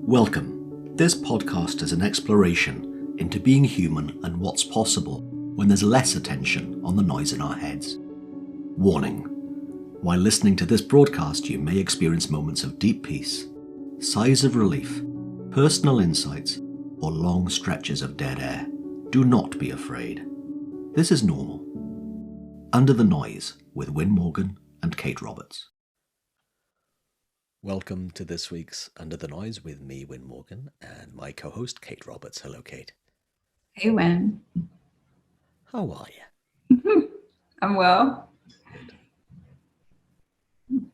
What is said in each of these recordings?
Welcome. This podcast is an exploration into being human and what's possible when there's less attention on the noise in our heads. Warning. While listening to this broadcast, you may experience moments of deep peace, sighs of relief, personal insights, or long stretches of dead air. Do not be afraid. This is normal. Under the Noise with Win Morgan and Kate Roberts. Welcome to this week's Under the Noise with me, Win Morgan, and my co-host, Kate Roberts. Hello, Kate. Hey, Win. How are you? I'm well. Good.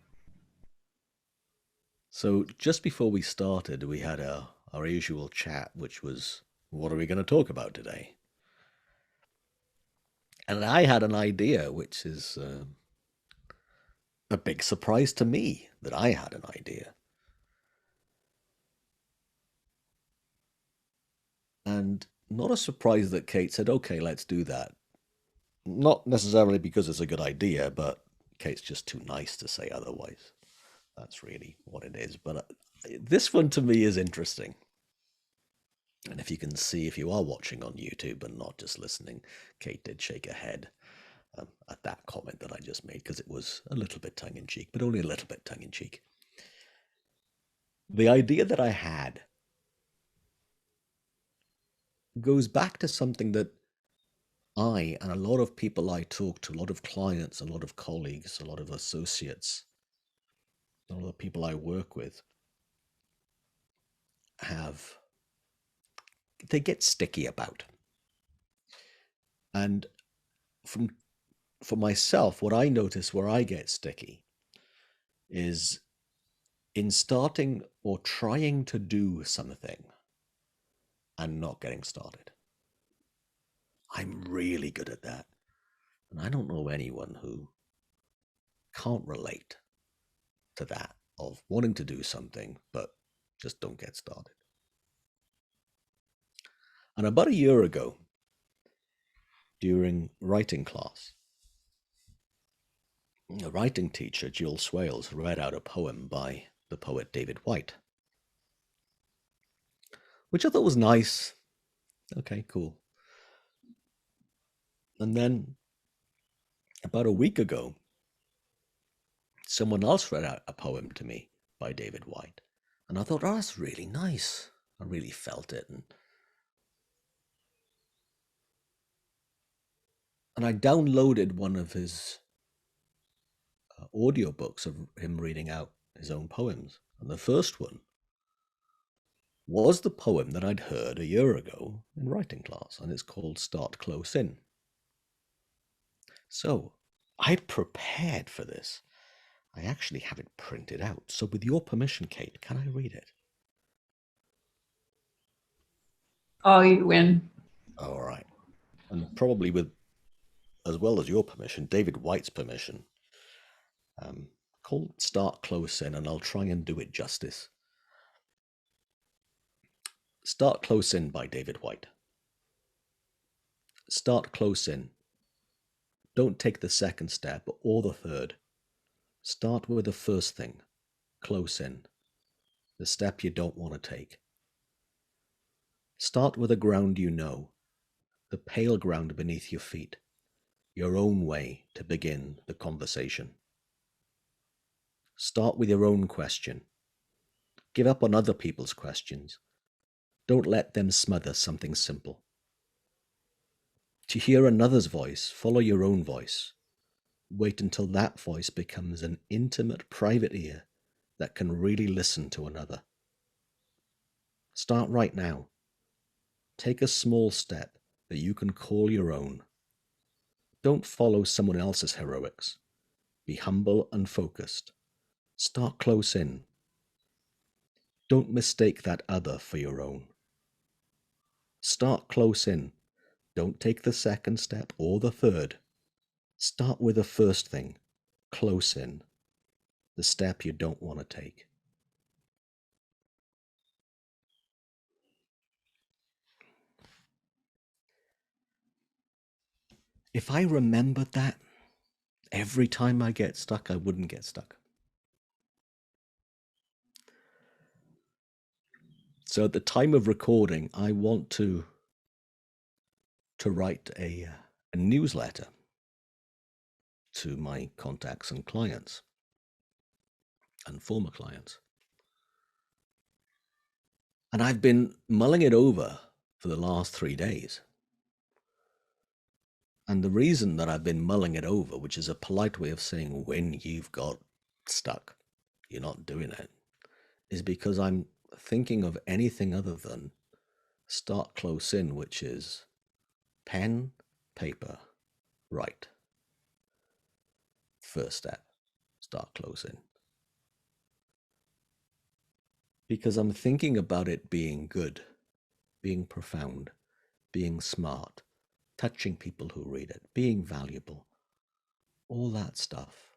So just before we started, we had our usual chat, which was, what are we going to talk about today? And I had an idea, which is a big surprise to me that I had an idea. And not a surprise that Kate said, okay, let's do that. Not necessarily because it's a good idea, but Kate's just too nice to say otherwise. That's really what it is. But this one to me is interesting. And if you can see, if you are watching on YouTube and not just listening, Kate did shake her head at that comment that I just made, because it was a little bit tongue-in-cheek, but only a little bit tongue-in-cheek. The idea that I had goes back to something that I and a lot of people I talk to, a lot of clients, a lot of colleagues, a lot of associates, a lot of people I work with they get sticky about. And for myself, what I notice where I get sticky is in starting or trying to do something and not getting started. I'm really good at that. And I don't know anyone who can't relate to that, of wanting to do something, but just don't get started. And about a year ago, during writing class, a writing teacher, Jill Swales, read out a poem by the poet David Whyte, which I thought was nice. Okay, cool. And then about a week ago, someone else read out a poem to me by David Whyte. And I thought, oh, that's really nice. I really felt it. And I downloaded one of his audiobooks of him reading out his own poems. And the first one was the poem that I'd heard a year ago in writing class, and it's called Start Close In. So I'd prepared for this. I actually have it printed out. So with your permission, Kate, can I read it? Oh, you win. All right. And probably with, as well as your permission, David Whyte's permission, called Start Close In, and I'll try and do it justice. Start Close In by David Whyte. Start close in. Don't take the second step or the third. Start with the first thing, close in, the step you don't want to take. Start with the ground you know, the pale ground beneath your feet, your own way to begin the conversation. Start with your own question. Give up on other people's questions. Don't let them smother something simple. To hear another's voice, follow your own voice. Wait until that voice becomes an intimate, private ear that can really listen to another. Start right now. Take a small step that you can call your own. Don't follow someone else's heroics. Be humble and focused. Start close in. Don't mistake that other for your own. Start close in. Don't take the second step or the third. Start with the first thing, close in, the step you don't want to take. If I remembered that every time I get stuck, I wouldn't get stuck. So at the time of recording, I want to write a newsletter to my contacts and clients and former clients. And I've been mulling it over for the last 3 days. And the reason that I've been mulling it over, which is a polite way of saying when you've got stuck, you're not doing it, is because I'm thinking of anything other than start close in, which is pen, paper, write. First step, start close in. Because I'm thinking about it being good, being profound, being smart, touching people who read it, being valuable, all that stuff.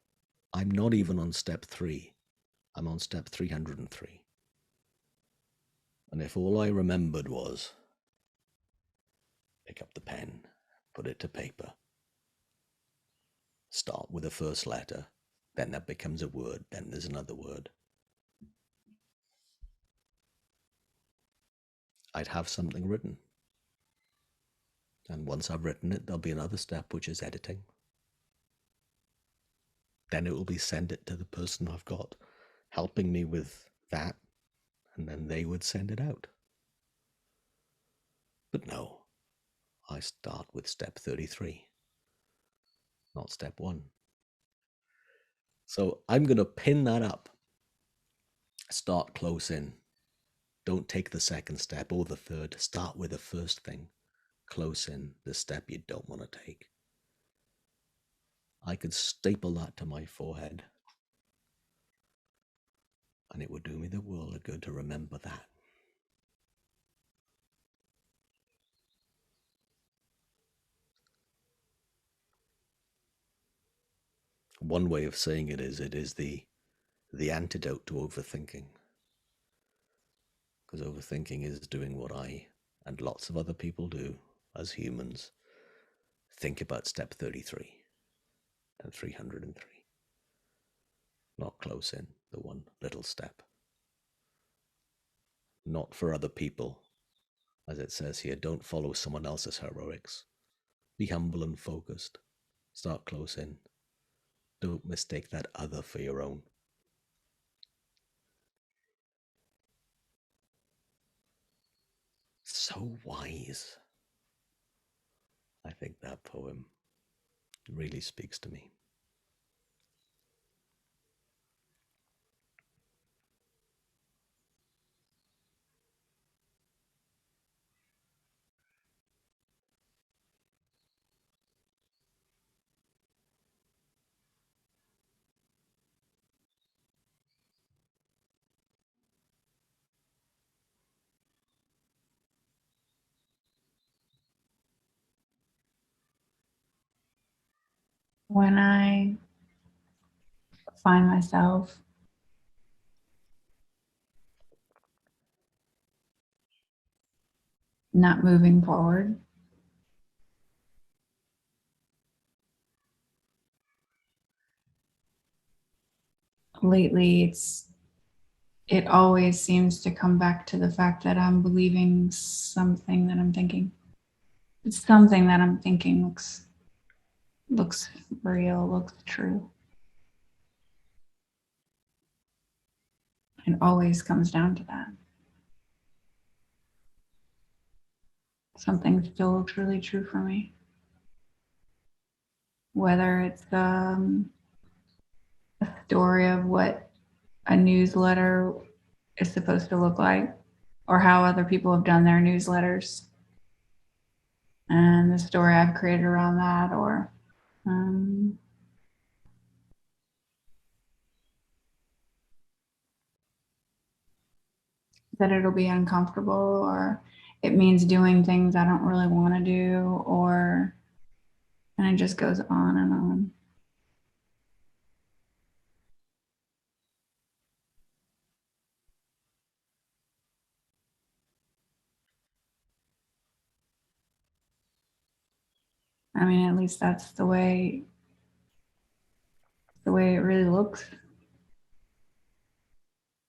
I'm not even on step 3. I'm on step 303. And if all I remembered was pick up the pen, put it to paper, start with the first letter, then that becomes a word, then there's another word, I'd have something written. And once I've written it, there'll be another step, which is editing. Then it will be send it to the person I've got helping me with that, and then they would send it out. But no, I start with step 33, not step 1. So I'm going to pin that up. Start close in. Don't take the second step or the third. Start with the first thing. Close in, the step you don't want to take. I could staple that to my forehead, and it would do me the world of good to remember that. One way of saying it is the antidote to overthinking. Because overthinking is doing what I and lots of other people do as humans. Think about step 33 and 303. Not close in, the one little step. Not for other people. As it says here, don't follow someone else's heroics. Be humble and focused. Start close in. Don't mistake that other for your own. So wise. I think that poem really speaks to me. When I find myself not moving forward, lately it always seems to come back to the fact that I'm believing something that I'm thinking. It's something that I'm thinking looks real, looks true. It always comes down to that. Something still looks really true for me. Whether it's a story of what a newsletter is supposed to look like, or how other people have done their newsletters, and the story I've created around that, or that it'll be uncomfortable, or it means doing things I don't really want to do, and it just goes on and on. I mean, at least that's the way it really looks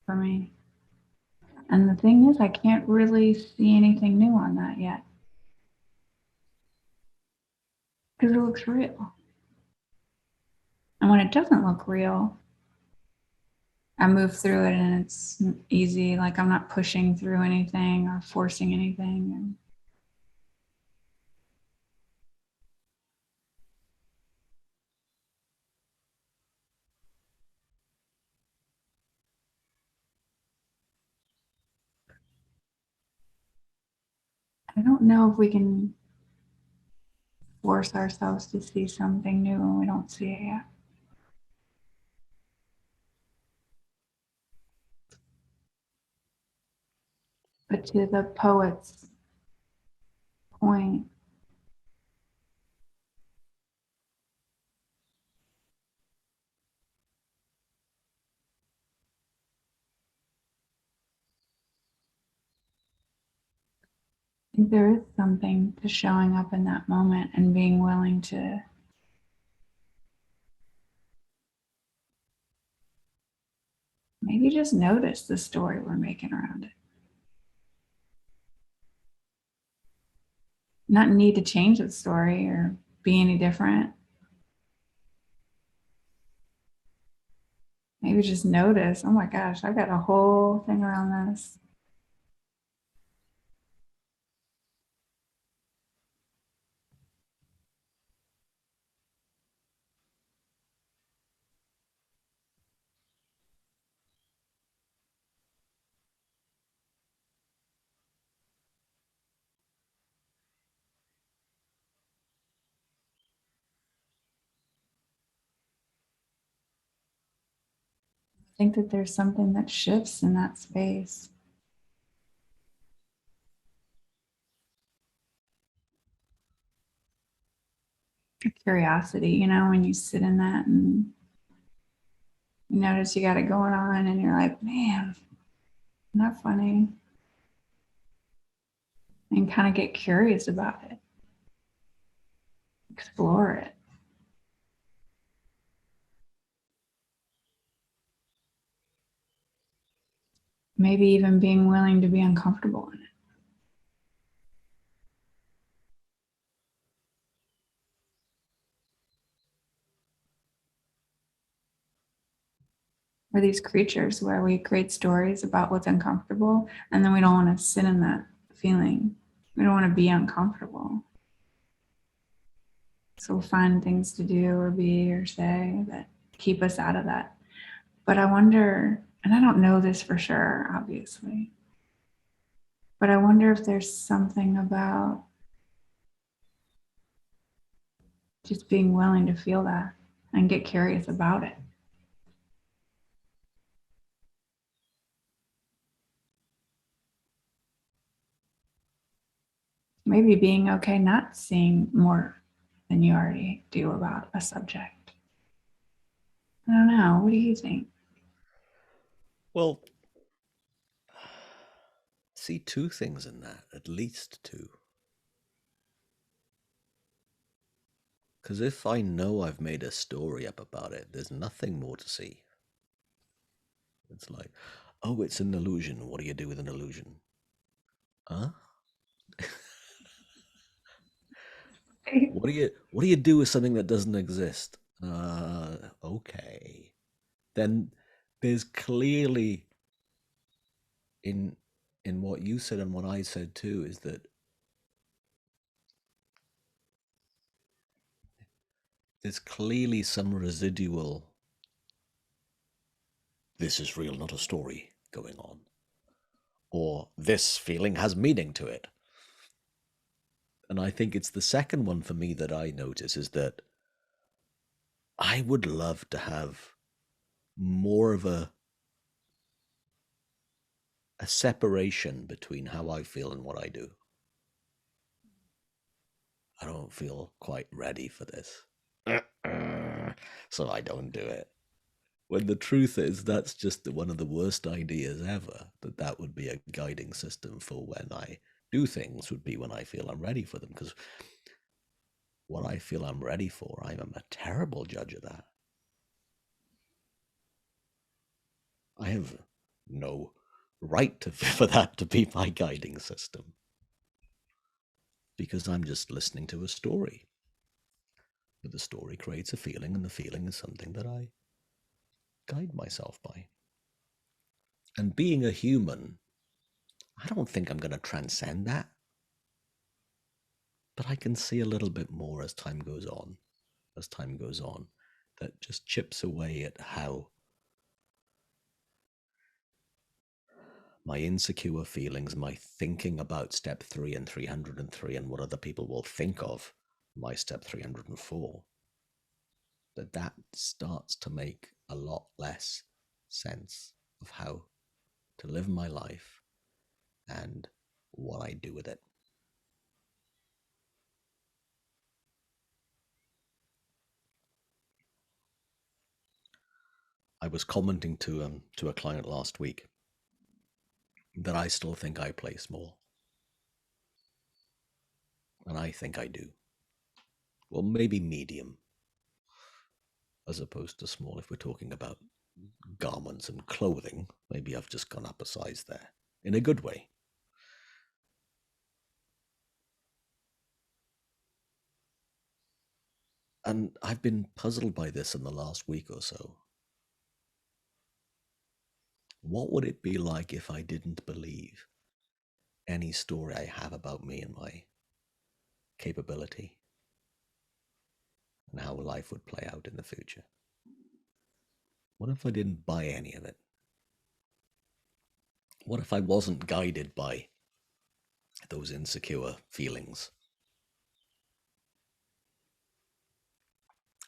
for me. And the thing is, I can't really see anything new on that yet. Because it looks real. And when it doesn't look real, I move through it and it's easy. Like I'm not pushing through anything or forcing anything. And I don't know if we can force ourselves to see something new when we don't see it yet. But to the poet's point, I think there is something to showing up in that moment and being willing to maybe just notice the story we're making around it. Not need to change the story or be any different. Maybe just notice, oh my gosh, I've got a whole thing around this. I think that there's something that shifts in that space. Curiosity, you know, when you sit in that and you notice you got it going on and you're like, man, isn't that funny? And kind of get curious about it, explore it. Maybe even being willing to be uncomfortable in it. We're these creatures where we create stories about what's uncomfortable and then we don't want to sit in that feeling. We don't want to be uncomfortable. So we'll find things to do or be or say that keep us out of that. But I wonder, and I don't know this for sure, obviously, but I wonder if there's something about just being willing to feel that and get curious about it. Maybe being okay not seeing more than you already do about a subject. I don't know. What do you think? Well, see two things in that, at least two. Because if I know I've made a story up about it, there's nothing more to see. It's like, oh, it's an illusion. What do you do with an illusion? Huh? What do you do with something that doesn't exist? Okay. Then there's clearly in what you said and what I said too is that there's clearly some residual this is real, not a story going on. Or this feeling has meaning to it. And I think it's the second one for me that I notice is that I would love to have more of a separation between how I feel and what I do. I don't feel quite ready for this. So I don't do it. When the truth is, that's just one of the worst ideas ever. That would be a guiding system for when I do things, would be when I feel I'm ready for them. Because what I feel I'm ready for, I'm a terrible judge of that. I have no right for that to be my guiding system, because I'm just listening to a story. But the story creates a feeling, and the feeling is something that I guide myself by. And being a human, I don't think I'm going to transcend that, but I can see a little bit more as time goes on, that just chips away at how my insecure feelings, my thinking about step 3 and 303 and what other people will think of my step 304, that starts to make a lot less sense of how to live my life and what I do with it. I was commenting to a client last week that I still think I play small, and I think I do. Well, maybe medium as opposed to small. If we're talking about garments and clothing, maybe I've just gone up a size there in a good way. And I've been puzzled by this in the last week or so. What would it be like if I didn't believe any story I have about me and my capability and how life would play out in the future? What if I didn't buy any of it? What if I wasn't guided by those insecure feelings?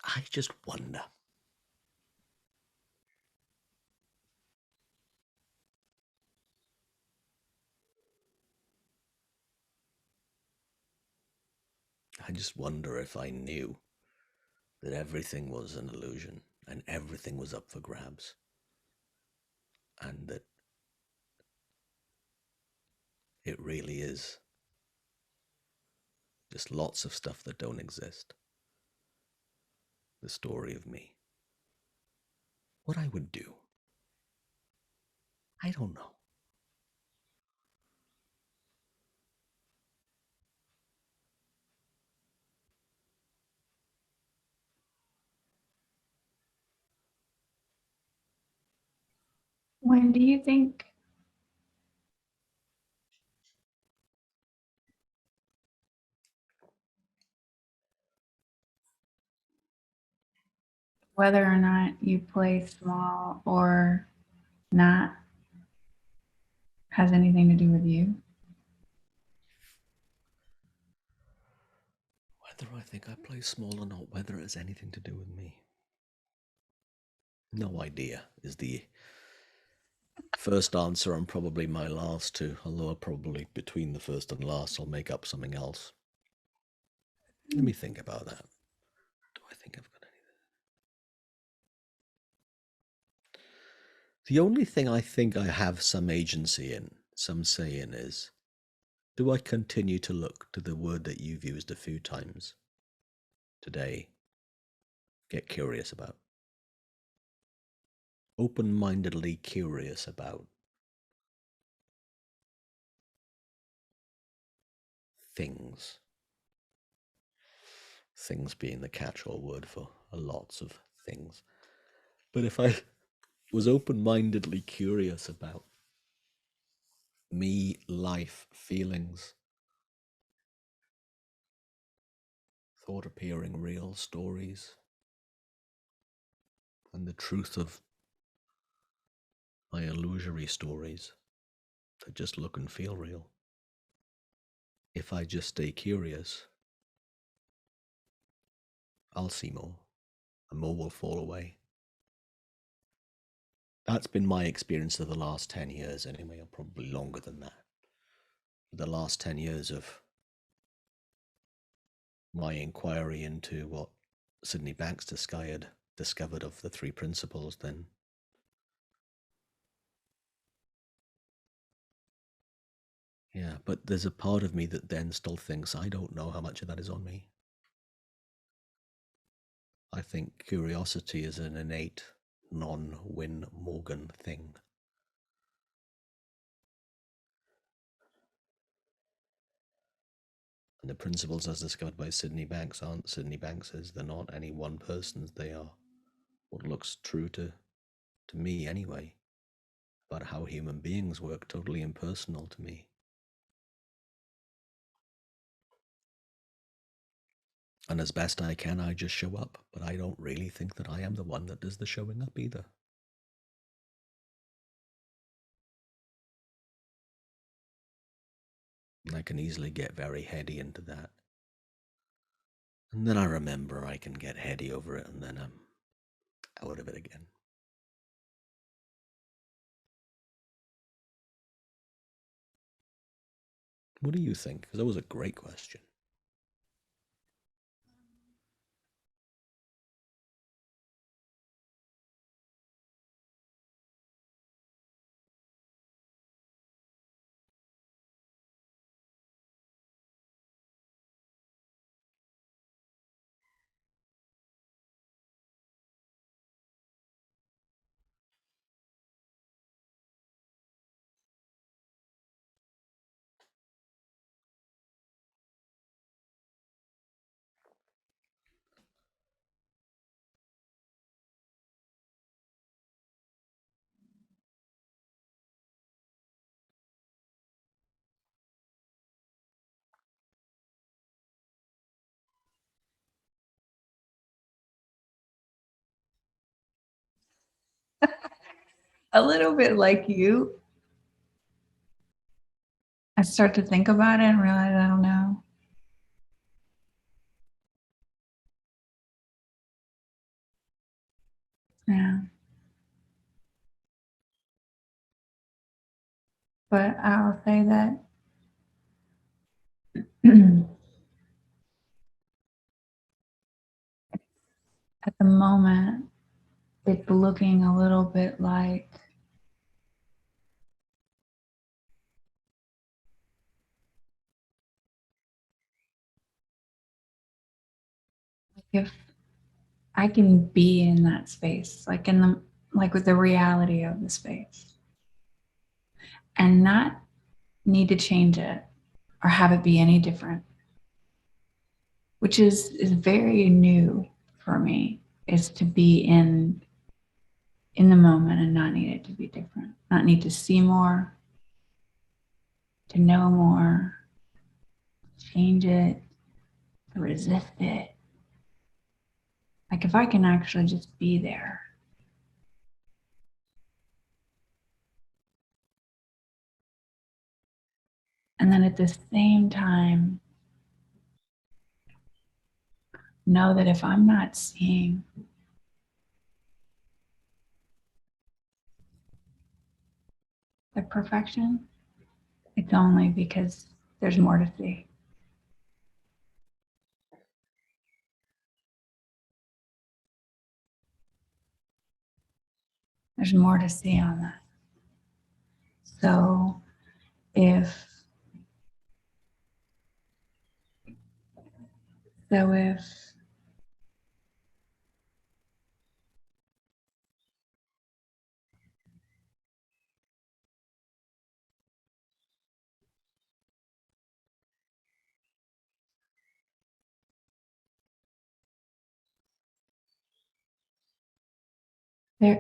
I just wonder. I just wonder if I knew that everything was an illusion and everything was up for grabs, and that it really is just lots of stuff that don't exist. The story of me. What I would do, I don't know. When do you think whether or not you play small or not has anything to do with you? Whether I think I play small or not, whether it has anything to do with me. No idea is the first answer and probably my last too, although probably between the first and last I'll make up something else. Let me think about that. Do I think I've got anything? The only thing I think I have some agency in, some say in, is do I continue to look to the word that you've used a few times today? Get curious about. Open mindedly curious about things. Things being the catch all word for lots of things. But if I was open mindedly curious about me, life, feelings, thought appearing real, stories, and the truth of my illusory stories that just look and feel real. If I just stay curious, I'll see more, and more will fall away. That's been my experience of the last 10 years anyway, or probably longer than that. The last 10 years of my inquiry into what Sydney Baxter Sky had discovered of the three principles, then yeah, but there's a part of me that then still thinks I don't know how much of that is on me. I think curiosity is an innate, non-Win Morgan thing. the principles as discovered by Sydney Banks aren't Sydney Banks's. They're not any one person's. They are what looks true to me anyway, about how human beings work, totally impersonal to me. And as best I can, I just show up, but I don't really think that I am the one that does the showing up either. And I can easily get very heady into that. And then I remember I can get heady over it, and then I'm out of it again. What do you think? Because that was a great question. A little bit like you. I start to think about it and realize I don't know. Yeah. But I'll say that at the moment, it's looking a little bit like if I can be in that space, like with the reality of the space, and not need to change it or have it be any different, which is very new for me, is to be in the moment and not need it to be different, not need to see more, to know more, change it, to resist it. Like if I can actually just be there. And then at the same time, know that if I'm not seeing the perfection, it's only because there's more to see. There's more to see on that. So if there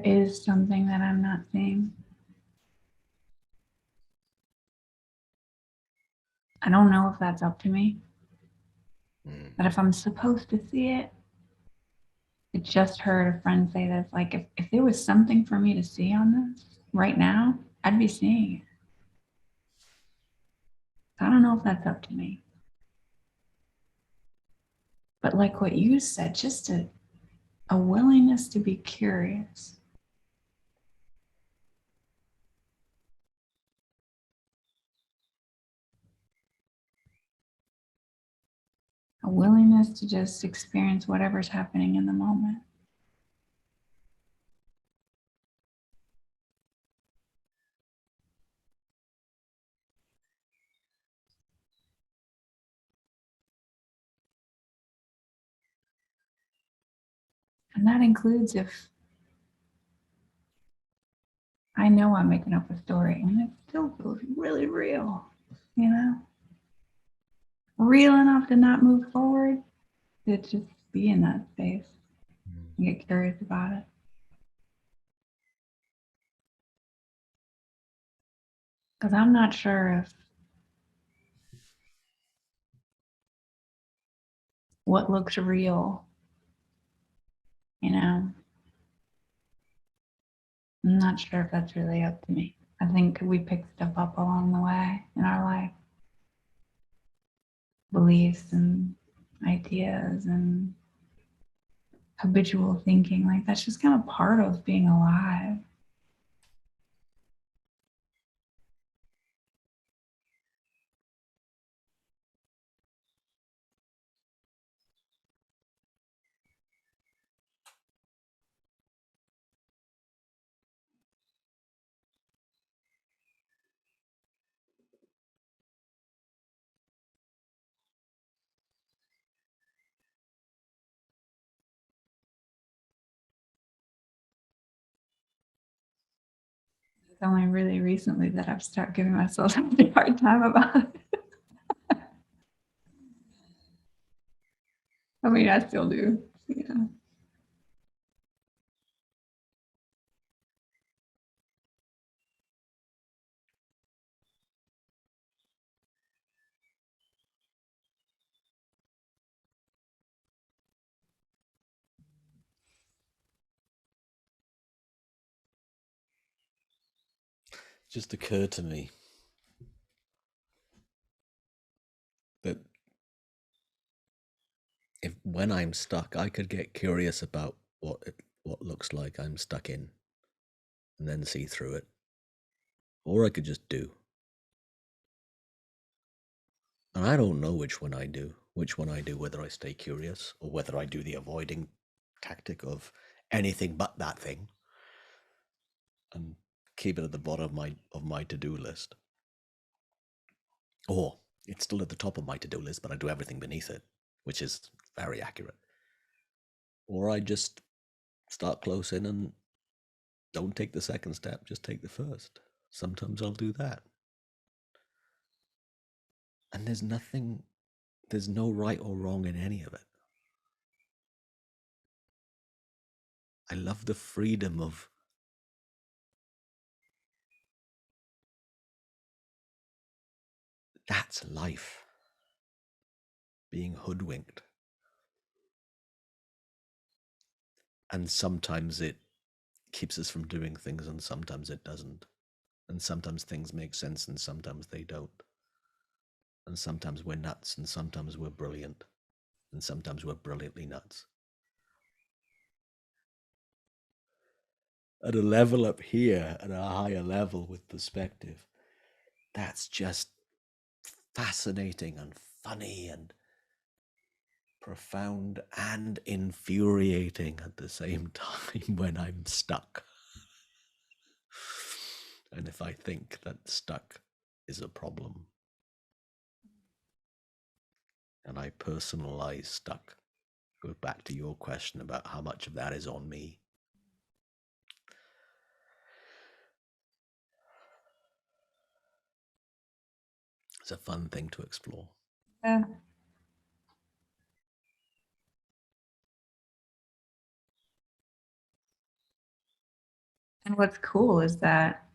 is something that I'm not seeing, I don't know if that's up to me. But if I'm supposed to see it, I just heard a friend say this, like if there was something for me to see on this right now, I'd be seeing it. I don't know if that's up to me. But like what you said, just a willingness to be curious. A willingness to just experience whatever's happening in the moment. And that includes if I know I'm making up a story and it still feels really real, you know? real enough to not move forward, to just be in that space and get curious about it. Because I'm not sure if what looks real, I'm not sure if that's really up to me. I think we pick stuff up along the way in our life, beliefs and ideas and habitual thinking. Like that's just kind of part of being alive. It's only really recently that I've started giving myself a hard time about it. I mean, I still do. Yeah. Just occurred to me that if when I'm stuck, I could get curious about what looks like I'm stuck in, and then see through it, or I could just do. And I don't know which one I do. Whether I stay curious or whether I do the avoiding tactic of anything but that thing and keep it at the bottom of my to-do list. Or it's still at the top of my to-do list, but I do everything beneath it, which is very accurate. Or I just start close in and don't take the second step, just take the first. Sometimes I'll do that. And there's no right or wrong in any of it. I love the freedom of that's life. Being hoodwinked. And sometimes it keeps us from doing things and sometimes it doesn't. And sometimes things make sense and sometimes they don't. And sometimes we're nuts and sometimes we're brilliant. And sometimes we're brilliantly nuts. At a level up here, at a higher level with perspective, that's just fascinating and funny and profound and infuriating at the same time when I'm stuck. And if I think that stuck is a problem, and I personalize stuck, go back to your question about how much of that is on me. It's a fun thing to explore. Yeah. And what's cool is that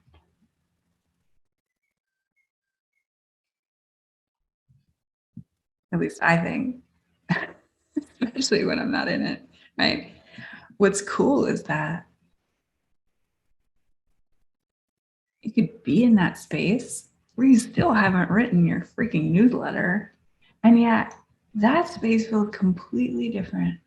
at least I think, especially when I'm not in it, right? What's cool is that you could be in that space where you still haven't written your freaking newsletter, and yet that space feels completely different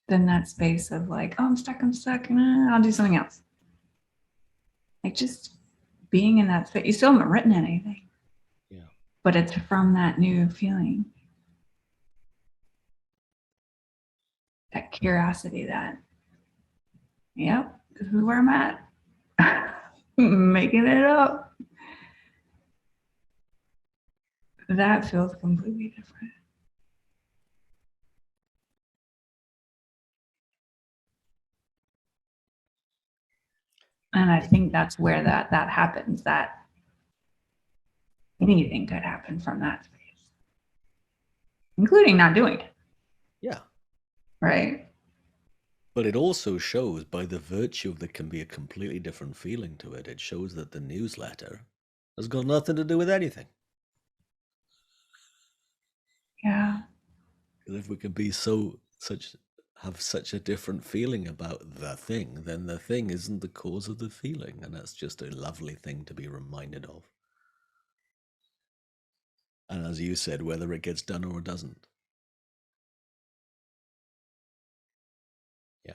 than that space of like, oh, I'm stuck, I'll do something else. Like just being in that space, you still haven't written anything. Yeah. But it's from that new feeling, that curiosity that, yep, this is where I'm at. Making it up. That feels completely different. And I think that's where that happens, that anything could happen from that space, including not doing it. Yeah. Right. But it also shows, by the virtue of there can be a completely different feeling to it, it shows that the newsletter has got nothing to do with anything. Yeah. Because if we can be have such a different feeling about the thing, then the thing isn't the cause of the feeling. And that's just a lovely thing to be reminded of. And as you said, whether it gets done or it doesn't. Yeah.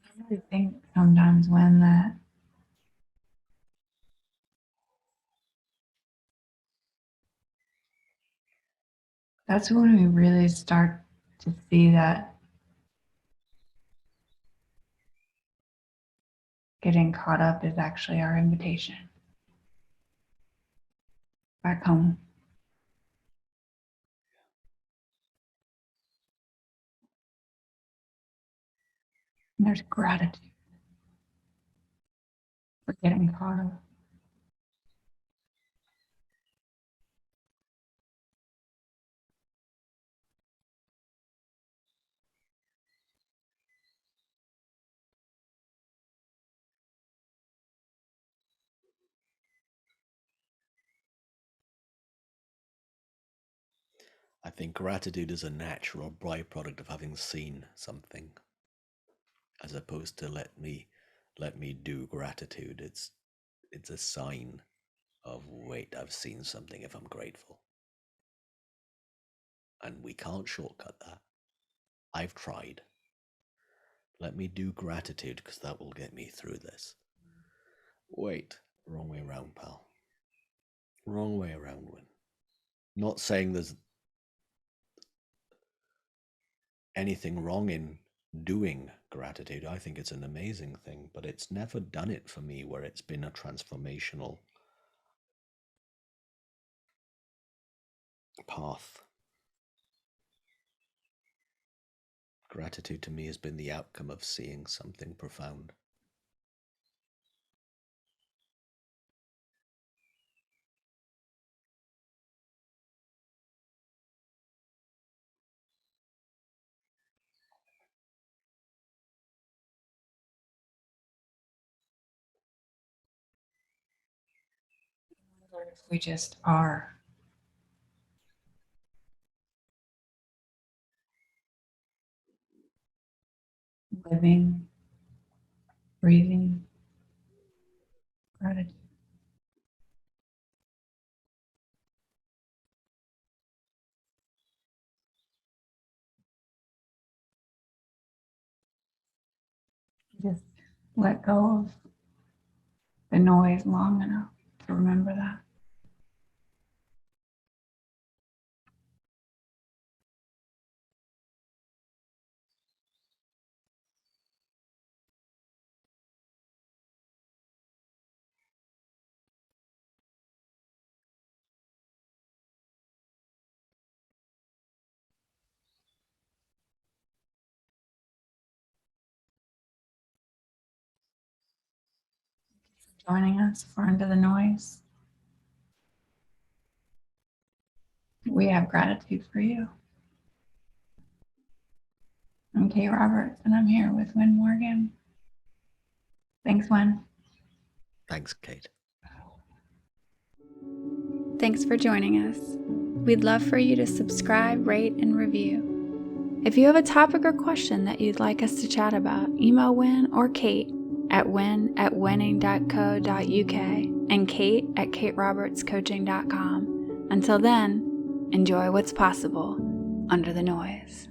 I really think sometimes when that's when we really start to see that getting caught up is actually our invitation back home. And there's gratitude for getting caught up. I think gratitude is a natural byproduct of having seen something, as opposed to let me do gratitude. It's a sign of, wait, I've seen something if I'm grateful. And we can't shortcut that. I've tried. Let me do gratitude because that will get me through this. Wait, wrong way around, pal. Wrong way around, Win. Not saying there's anything wrong in doing gratitude. I think it's an amazing thing, but it's never done it for me where it's been a transformational path. Gratitude to me has been the outcome of seeing something profound. We just are. Living, breathing, gratitude. Just let go of the noise long enough to remember that. Joining us for Into the Noise. We have gratitude for you. I'm Kate Roberts, and I'm here with Win Morgan. Thanks, Win. Thanks, Kate. Thanks for joining us. We'd love for you to subscribe, rate, and review. If you have a topic or question that you'd like us to chat about, email Win or Kate at win@winning.co.uk and Kate at katerobertscoaching.com. Until then, enjoy what's possible under the noise.